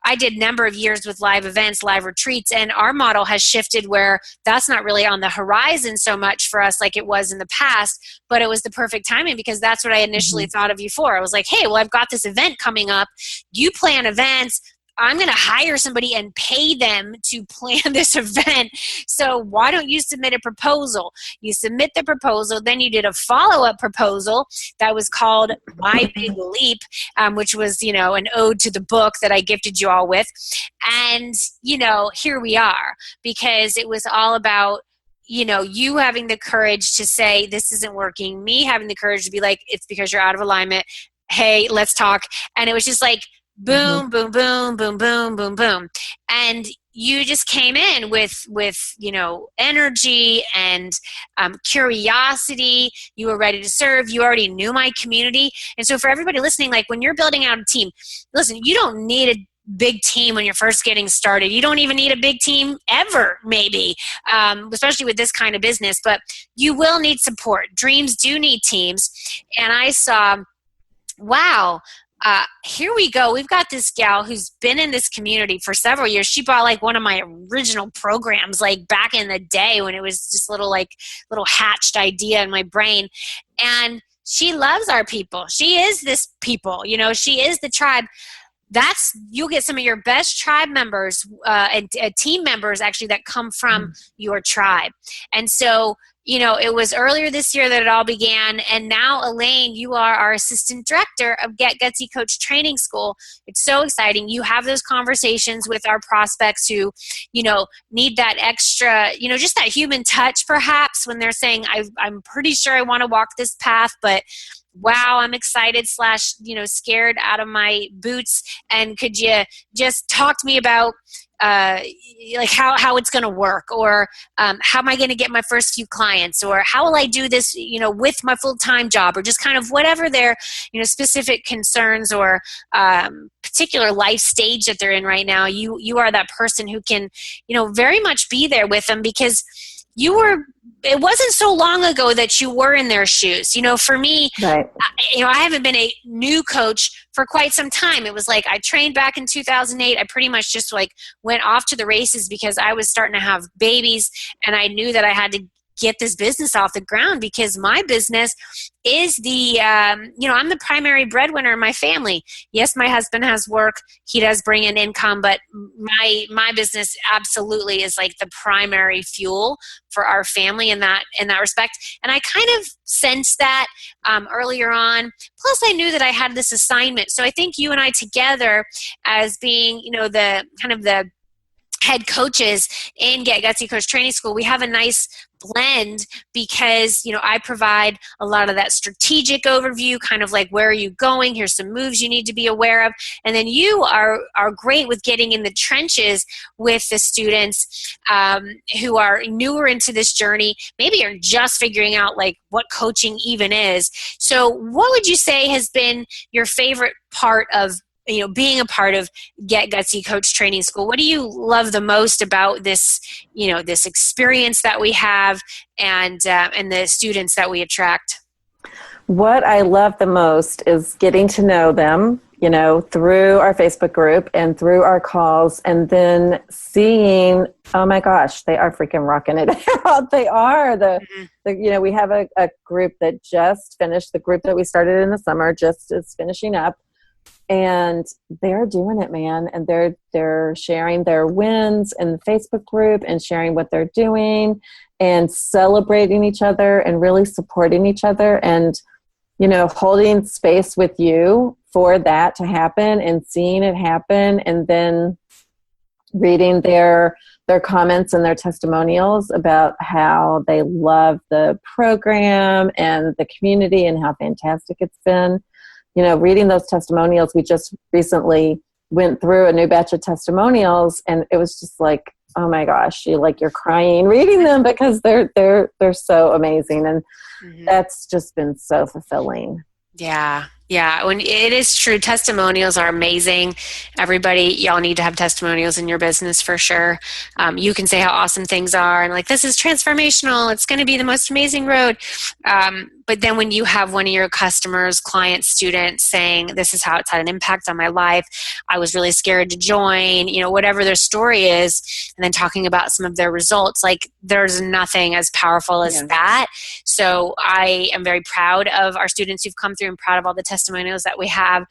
I did a number of years with live events, live retreats, and our model has shifted where that's not really on the horizon so much for us like it was in the past, but it was the perfect timing because that's what I initially thought of you for. I was like, hey, well, I've got this event coming up. You plan events. I'm going to hire somebody and pay them to plan this event. So why don't you submit a proposal? You submit the proposal. Then you did a follow-up proposal that was called My Big Leap, which was, an ode to the book that I gifted you all with. And, here we are because it was all about, you having the courage to say, this isn't working. Me having the courage to be like, it's because you're out of alignment. Hey, let's talk. And it was just like, boom, boom, boom, boom, boom, boom, boom. And you just came in with energy and curiosity. You were ready to serve. You already knew my community. And so for everybody listening, when you're building out a team, listen, you don't need a big team when you're first getting started. You don't even need a big team ever, maybe, especially with this kind of business. But you will need support. Dreams do need teams. And I saw, wow, here we go. We've got this gal who's been in this community for several years. She bought one of my original programs, back in the day when it was just little hatched idea in my brain. And she loves our people. She is this people, she is the tribe. You'll get some of your best tribe members and team members actually that come from your tribe. And so it was earlier this year that it all began. And now, Elaine, you are our assistant director of Get Gutsy Coach Training School. It's so exciting. You have those conversations with our prospects who, need that extra, just that human touch perhaps when they're saying, I'm pretty sure I want to walk this path, but wow, I'm excited / scared out of my boots. And could you just talk to me about how it's going to work, or how am I going to get my first few clients, or how will I do this, with my full-time job, or just kind of whatever their, specific concerns or particular life stage that they're in right now. You are that person who can, very much be there with them, because it wasn't so long ago that you were in their shoes. For me, right. I haven't been a new coach for quite some time. It was like I trained back in 2008. I pretty much just went off to the races because I was starting to have babies, and I knew that I had to get this business off the ground, because my business is I'm the primary breadwinner in my family. Yes, my husband has work. He does bring in income, but my business absolutely is like the primary fuel for our family in that respect. And I kind of sensed that earlier on. Plus, I knew that I had this assignment. So I think you and I together, as being, the kind of the head coaches in Get Gutsy Coach Training School, we have a nice blend, because I provide a lot of that strategic overview, kind of like, where are you going, here's some moves you need to be aware of, and then you are great with getting in the trenches with the students who are newer into this journey, maybe are just figuring out what coaching even is. So what would you say has been your favorite part of being a part of Get Gutsy Coach Training School? What do you love the most about this, this experience that we have, and the students that we attract? What I love the most is getting to know them, through our Facebook group and through our calls, and then seeing, oh my gosh, they are freaking rocking it out. They are we have a group that just finished. The group that we started in the summer just is finishing up. And they're doing it, man. And they're sharing their wins in the Facebook group, and sharing what they're doing, and celebrating each other, and really supporting each other, and, holding space with you for that to happen, and seeing it happen, and then reading their comments and their testimonials about how they love the program and the community and how fantastic it's been. Reading those testimonials, we just recently went through a new batch of testimonials, and it was just like, oh my gosh, you're crying reading them, because they're so amazing, and that's just been so fulfilling. Yeah. When it is true, testimonials are amazing. Everybody, y'all need to have testimonials in your business for sure. You can say how awesome things are, and this is transformational. It's going to be the most amazing road. But then when you have one of your customers, clients, students saying, this is how it's had an impact on my life, I was really scared to join, whatever their story is, and then talking about some of their results, there's nothing as powerful as that. So I am very proud of our students who've come through, and proud of all the testimonials that we have.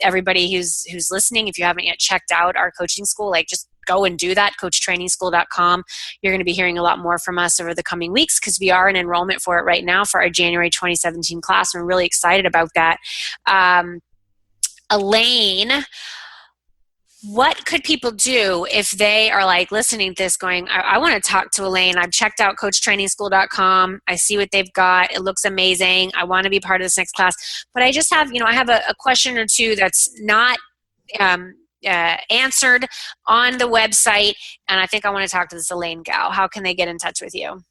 Everybody who's listening, if you haven't yet checked out our coaching school, just go and do that, coachtrainingschool.com. You're going to be hearing a lot more from us over the coming weeks, because we are in enrollment for it right now for our January 2017 class. And we're really excited about that. Elaine, what could people do if they are listening to this going, I want to talk to Elaine. I've checked out coachtrainingschool.com. I see what they've got. It looks amazing. I want to be part of this next class. But I just have, I have a question or two that's not answered on the website, and I think I want to talk to this Elaine gal. How can they get in touch with you?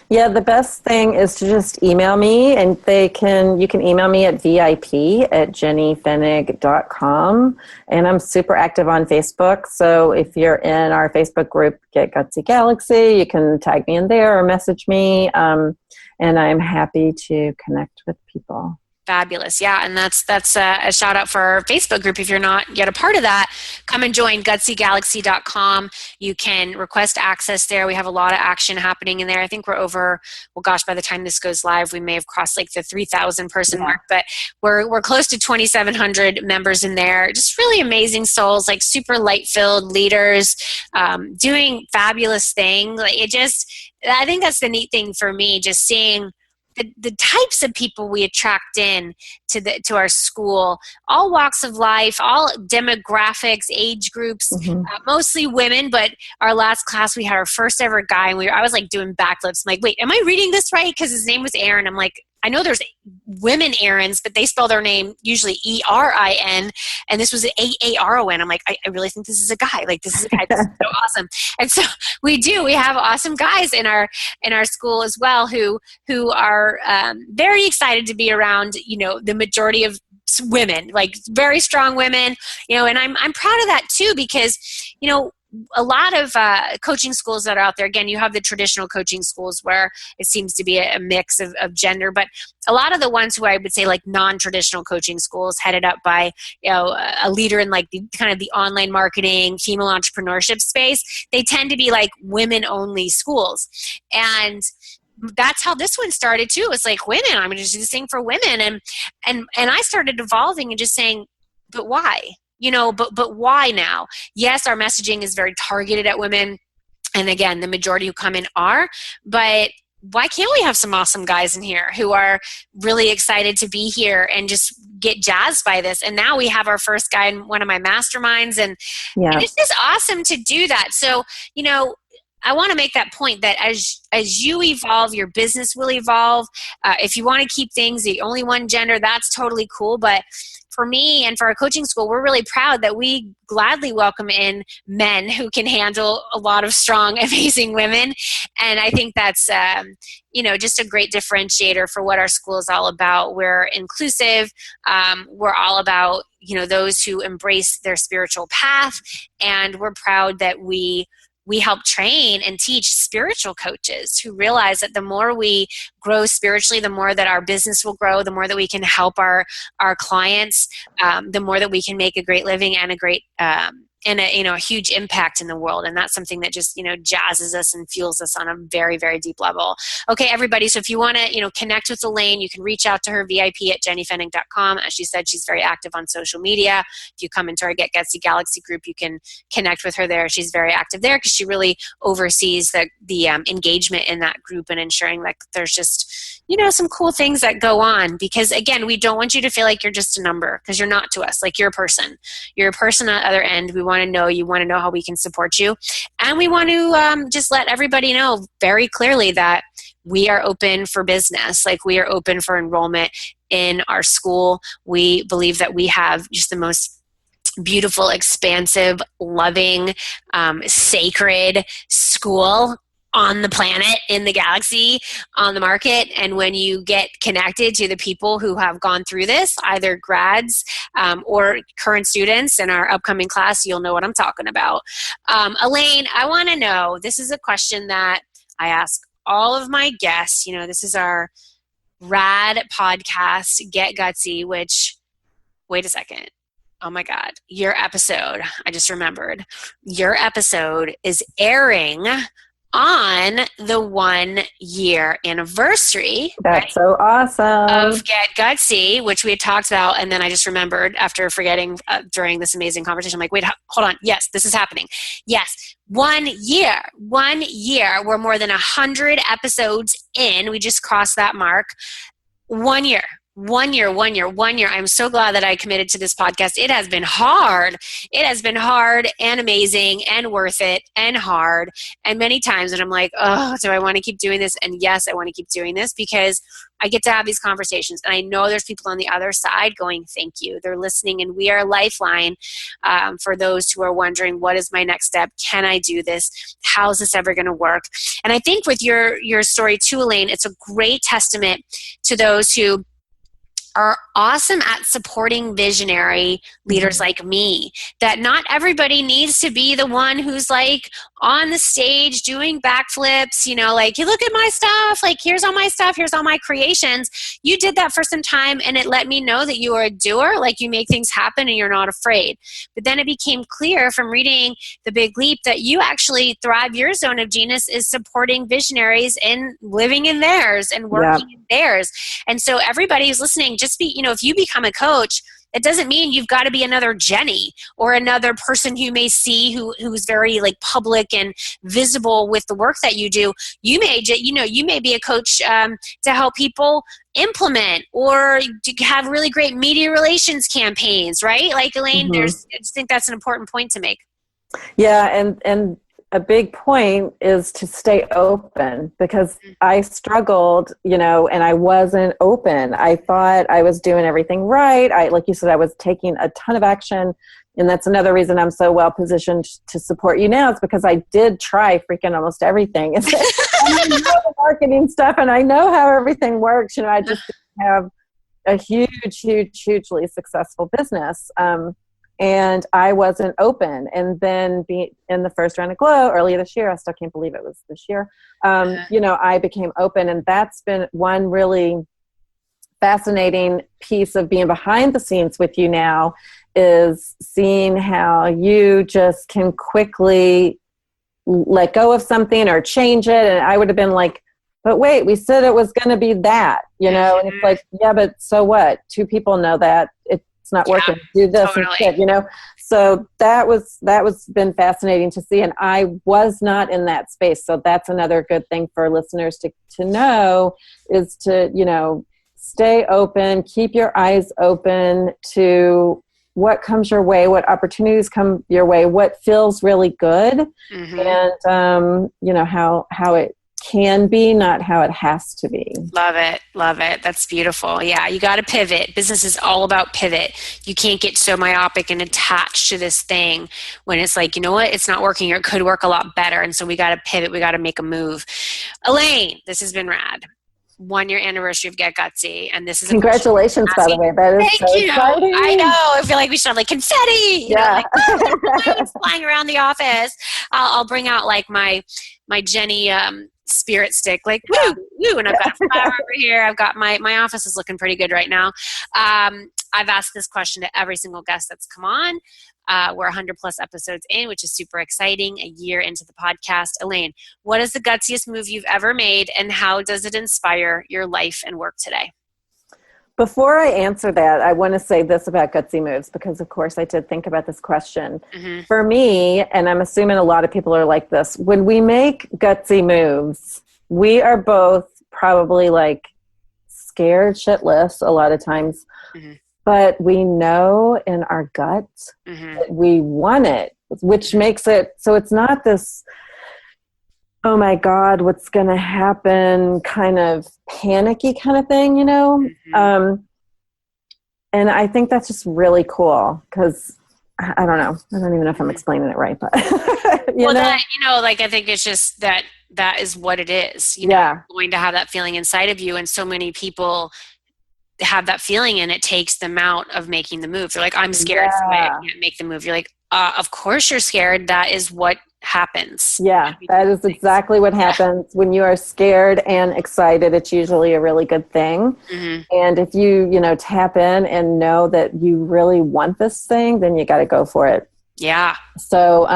Yeah, the best thing is to just email me, and you can email me at vip@jennyfenig.com, and I'm super active on Facebook. So if you're in our Facebook group, Get Gutsy Galaxy, you can tag me in there or message me, and I'm happy to connect with people. Fabulous. Yeah. And that's a shout out for our Facebook group. If you're not yet a part of that, come and join gutsygalaxy.com. You can request access there. We have a lot of action happening in there. I think we're over, well, gosh, by the time this goes live, we may have crossed the 3,000 person mark, but we're close to 2,700 members in there. Just really amazing souls, super light filled leaders, doing fabulous things. I think that's the neat thing for me, just seeing the types of people we attract in to our school, all walks of life, all demographics, age groups, mostly women. But our last class, we had our first ever guy, and I was like doing backflips. I'm like, wait, am I reading this right? Because his name was Aaron. I'm like, I know there's women Aarons, but they spell their name usually E-R-I-N, and this was A-A-R-O-N. I'm like, I really think this is a guy. Like, this is a guy. This is so awesome. And so we have awesome guys in our school as well who are very excited to be around, the majority of women, like very strong women, and I'm proud of that too, because, a lot of coaching schools that are out there, again, you have the traditional coaching schools where it seems to be a mix of gender, but a lot of the ones who I would say like non-traditional coaching schools headed up by, a leader in like the kind of the online marketing, female entrepreneurship space, they tend to be like women-only schools. And that's how this one started too. It's like women, I'm going to do this thing for women. And I started evolving and just saying, but why? But why now? Yes, our messaging is very targeted at women. And again, the majority who come in are, but why can't we have some awesome guys in here who are really excited to be here and just get jazzed by this? And now we have our first guy in one of my masterminds, and it's just awesome to do that. So, I want to make that point that as you evolve, your business will evolve. If you want to keep things the only one gender, that's totally cool. But for me and for our coaching school, we're really proud that we gladly welcome in men who can handle a lot of strong, amazing women. And I think that's, just a great differentiator for what our school is all about. We're inclusive. We're all about, those who embrace their spiritual path. And we're proud that we help train and teach spiritual coaches who realize that the more we grow spiritually, the more that our business will grow, the more that we can help our clients, the more that we can make a great living and a great and a huge impact in the world. And that's something that just jazzes us and fuels us on a very, very deep level. Okay, everybody, so if you want to connect with Elaine, you can reach out to her, vip@jennyfenning.com. As she said, she's very active on social media. If you come into our Get Gutsy Galaxy group, you can connect with her there. She's very active there because she really oversees the engagement in that group and ensuring that there's just some cool things that go on. Because again, we don't want you to feel like you're just a number, because you're not to us. Like, you're a person. You're a person on the other end. We want to know you, want to know how we can support you. And we want to just let everybody know very clearly that we are open for business. Like, we are open for enrollment in our school. We believe that we have just the most beautiful, expansive, loving, sacred school on the planet, in the galaxy, on the market. And when you get connected to the people who have gone through this, either grads or current students in our upcoming class, you'll know what I'm talking about. Elaine, I want to know, this is a question that I ask all of my guests. This is our rad podcast, Get Gutsy, which, wait a second. Oh my God, your episode, I just remembered, your episode is airing on the 1-year anniversary. That's so awesome. Of Get Gutsy, which we had talked about. And then I just remembered after forgetting during this amazing conversation, I'm like, wait, hold on. Yes, this is happening. Yes. 1 year. We're more than 100 episodes in. We just crossed that mark. 1 year. 1 year. I'm so glad that I committed to this podcast. It has been hard. It has been hard and amazing and worth it and hard. And many times, and I'm like, oh, do I want to keep doing this? And yes, I want to keep doing this because I get to have these conversations. And I know there's people on the other side going, thank you. They're listening. And we are a lifeline for those who are wondering, what is my next step? Can I do this? How's this ever going to work? And I think with your story too, Elaine, it's a great testament to those who are awesome at supporting visionary leaders like me, that not everybody needs to be the one who's like on the stage doing backflips, like, you look at my stuff, like, here's all my stuff, here's all my creations. You did that for some time and it let me know that you are a doer, like you make things happen and you're not afraid. But then it became clear from reading The Big Leap that you actually thrive. Your zone of genius is supporting visionaries and living in theirs and working in theirs. And so everybody who's listening, just be, if you become a coach, It doesn't mean you've got to be another Jenny or another person you may see who's very like public and visible with the work that you do. You may be a coach to help people implement or to have really great media relations campaigns, right? Like Elaine, I just think that's an important point to make. Yeah, and a big point is to stay open, because I struggled, and I wasn't open. I thought I was doing everything right. Like you said, I was taking a ton of action. And that's another reason I'm so well positioned to support you now, is because I did try freaking almost everything. And I know the marketing stuff and I know how everything works. I just didn't have a hugely successful business. And I wasn't open. And then in the first round of Glow earlier this year, I still can't believe it was this year, I became open. And that's been one really fascinating piece of being behind the scenes with you now, is seeing how you just can quickly let go of something or change it. And I would have been like, but wait, we said it was going to be that, and it's like, yeah, but so what? Two people know that it's not working. Do this instead, So that was been fascinating to see. And I was not in that space. So that's another good thing for listeners to know, is to, stay open, keep your eyes open to what comes your way, what opportunities come your way, what feels really good, and, how it can be, not how it has to be. Love it. Love it. That's beautiful. Yeah, you got to pivot. Business is all about pivot. You can't get so myopic and attached to this thing when it's like, you know what, it's not working, or it could work a lot better. And so we got to pivot. We got to make a move. Elaine, this has been rad. 1 year anniversary of Get Gutsy, and this is congratulations, by the way. That is so exciting. I know. I feel like we should have like confetti. Yeah, Flying around the office. I'll bring out like my Jenny spirit stick, like woo woo, and I've got a flower over here. I've got my office is looking pretty good right now. I've asked this question to every single guest that's come on. We're 100 plus episodes in, which is super exciting, a year into the podcast. Elaine, what is the gutsiest move you've ever made, and how does it inspire your life and work today? Before I answer that, I want to say this about gutsy moves, because of course I did think about this question. For me, and I'm assuming a lot of people are like this, when we make gutsy moves, we are both probably like scared shitless a lot of times. But we know in our gut that we want it, which makes it so it's not this, oh my God, what's going to happen kind of panicky kind of thing, and I think that's just really cool, because I don't know. I don't even know if I'm explaining it right, but I think it's just that is what it is. You're going to have that feeling inside of you, and so many people have that feeling, and it takes them out of making the move. They're like, I'm scared, so I can't make the move. You're like, of course you're scared. That is what happens. Yeah, that is exactly what happens. When you are scared and excited, it's usually a really good thing. And if you, tap in and know that you really want this thing, then you got to go for it. Yeah. So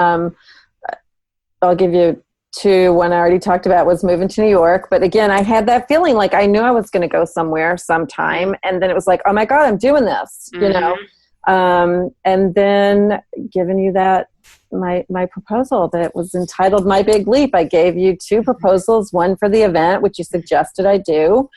I'll give you two. One I already talked about was moving to New York. But again, I had that feeling like I knew I was going to go somewhere sometime. And then it was like, oh my God, I'm doing this, and then giving you that, my proposal that was entitled My Big Leap. I gave you two proposals, one for the event, which you suggested I do.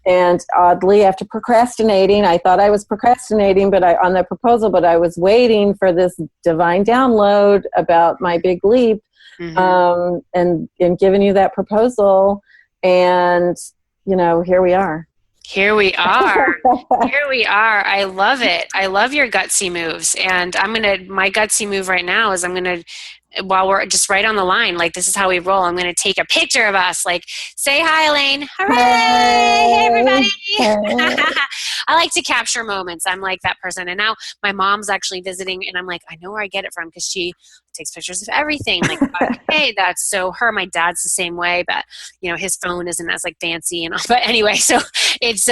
And oddly, after procrastinating, I thought I was procrastinating on the proposal, but I was waiting for this divine download about My Big Leap. And giving you that proposal, and here we are. Here we are. Here we are. I love it. I love your gutsy moves. And my gutsy move right now is while we're just right on the line, like this is how we roll. I'm going to take a picture of us, like say hi, Elaine. Hooray! Hey, everybody. Hey. I like to capture moments. I'm like that person. And now my mom's actually visiting, and I'm like, I know where I get it from, because she takes pictures of everything. Like, hey, that's so her. My dad's the same way, but his phone isn't as like fancy and all. But anyway, so it's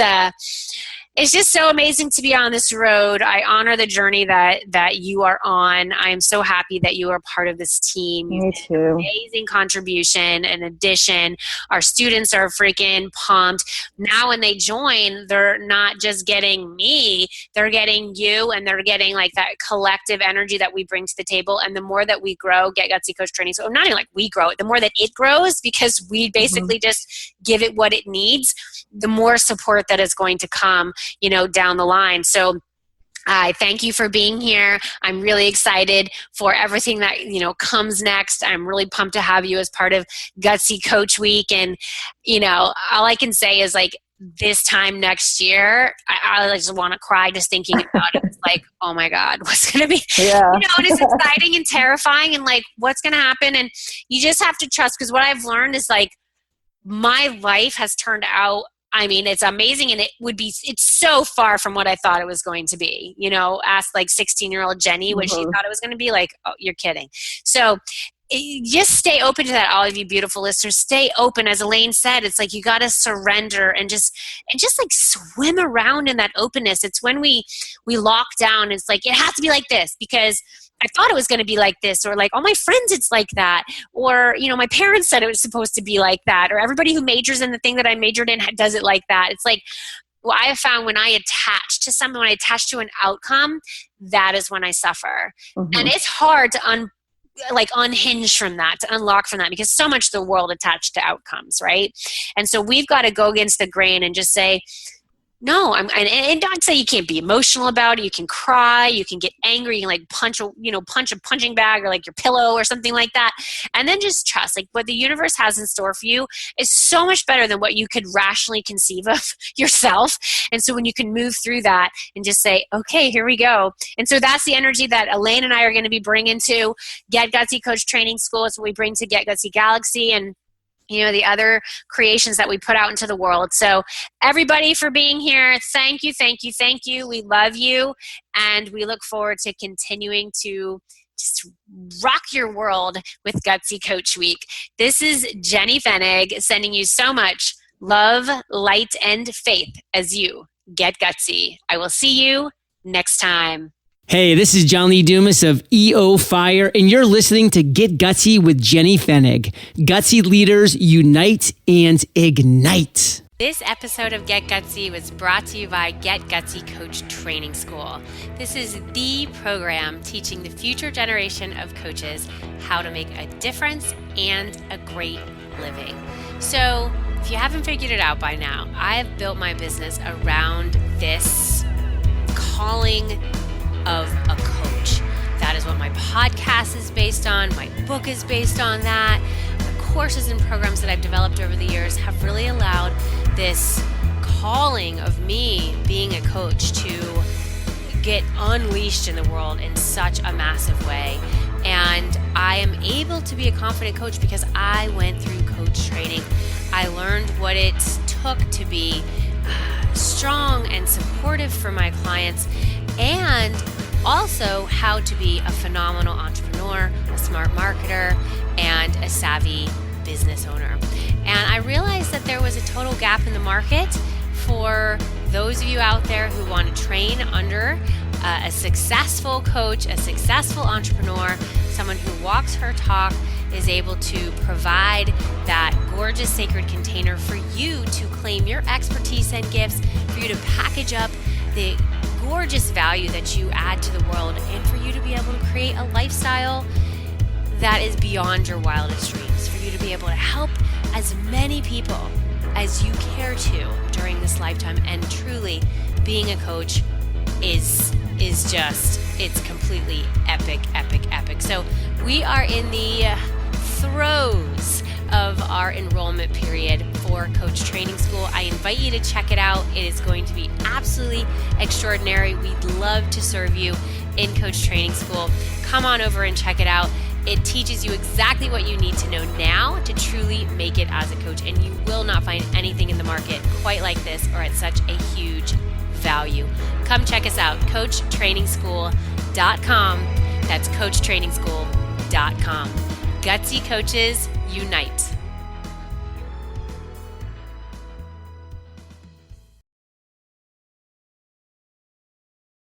it's just so amazing to be on this road. I honor the journey that you are on. I am so happy that you are part of this team. Me too. Amazing contribution and addition. Our students are freaking pumped. Now when they join, they're not just getting me, they're getting you, and they're getting like that collective energy that we bring to the table. And the more that we grow, Get Gutsy Coach Training, so not even like we grow it, the more that it grows, because we basically just give it what it needs, the more support that is going to come, down the line. So I thank you for being here. I'm really excited for everything that, comes next. I'm really pumped to have you as part of Gutsy Coach Week. And, all I can say is like this time next year, I just want to cry just thinking about it. It's like, oh my God, what's going to be, and it's exciting and terrifying and like, what's going to happen? And you just have to trust, because what I've learned is like, my life has turned out, it's amazing, and it's so far from what I thought it was going to be. Ask like 16-year-old Jenny what she thought it was going to be. Like, oh, you're kidding. So just stay open to that, all of you beautiful listeners. Stay open. As Elaine said, it's like you got to surrender and just like swim around in that openness. It's when we lock down. It's like, it has to be like this because I thought it was going to be like this, or like all my friends, it's like that, or, my parents said it was supposed to be like that, or everybody who majors in the thing that I majored in does it like that. It's like, well, I have found when I attach to something, when I attach to an outcome, that is when I suffer. And it's hard to unhinge from that, to unlock from that, because so much of the world attached to outcomes, right? And so we've got to go against the grain and just say, no, and don't say you can't be emotional about it. You can cry, you can get angry, you can like punch a punching bag or like your pillow or something like that. And then just trust, like what the universe has in store for you is so much better than what you could rationally conceive of yourself. And so when you can move through that and just say, okay, here we go. And so that's the energy that Elaine and I are going to be bringing to Get Gutsy Coach Training School. It's what we bring to Get Gutsy Galaxy and the other creations that we put out into the world. So everybody for being here, thank you, thank you, thank you. We love you, and we look forward to continuing to just rock your world with Gutsy Coach Week. This is Jenny Fenig sending you so much love, light, and faith as you get gutsy. I will see you next time. Hey, this is John Lee Dumas of EO Fire, and you're listening to Get Gutsy with Jenny Fenig. Gutsy leaders unite and ignite. This episode of Get Gutsy was brought to you by Get Gutsy Coach Training School. This is the program teaching the future generation of coaches how to make a difference and a great living. So, if you haven't figured it out by now, I've built my business around this calling of a coach. That is what my podcast is based on. My book is based on that. The courses and programs that I've developed over the years have really allowed this calling of me being a coach to get unleashed in the world in such a massive way. And I am able to be a confident coach because I went through coach training. I learned what it took to be strong and supportive for my clients, and also how to be a phenomenal entrepreneur, a smart marketer, and a savvy business owner. And I realized that there was a total gap in the market for those of you out there who want to train under a successful coach, a successful entrepreneur, someone who walks her talk, is able to provide that gorgeous sacred container for you to claim your expertise and gifts, for you to package up the gorgeous value that you add to the world, and for you to be able to create a lifestyle that is beyond your wildest dreams, for you to be able to help as many people as you care to during this lifetime. And truly, being a coach is just, it's completely epic. So we are in the throes of our enrollment period for Coach Training School. I invite you to check it out. It is going to be absolutely extraordinary. We'd love to serve you in Coach Training School. Come on over and check it out. It teaches you exactly what you need to know now to truly make it as a coach, and you will not find anything in the market quite like this or at such a huge value. Come check us out, coachtrainingschool.com. That's coachtrainingschool.com. Gutsy coaches unite.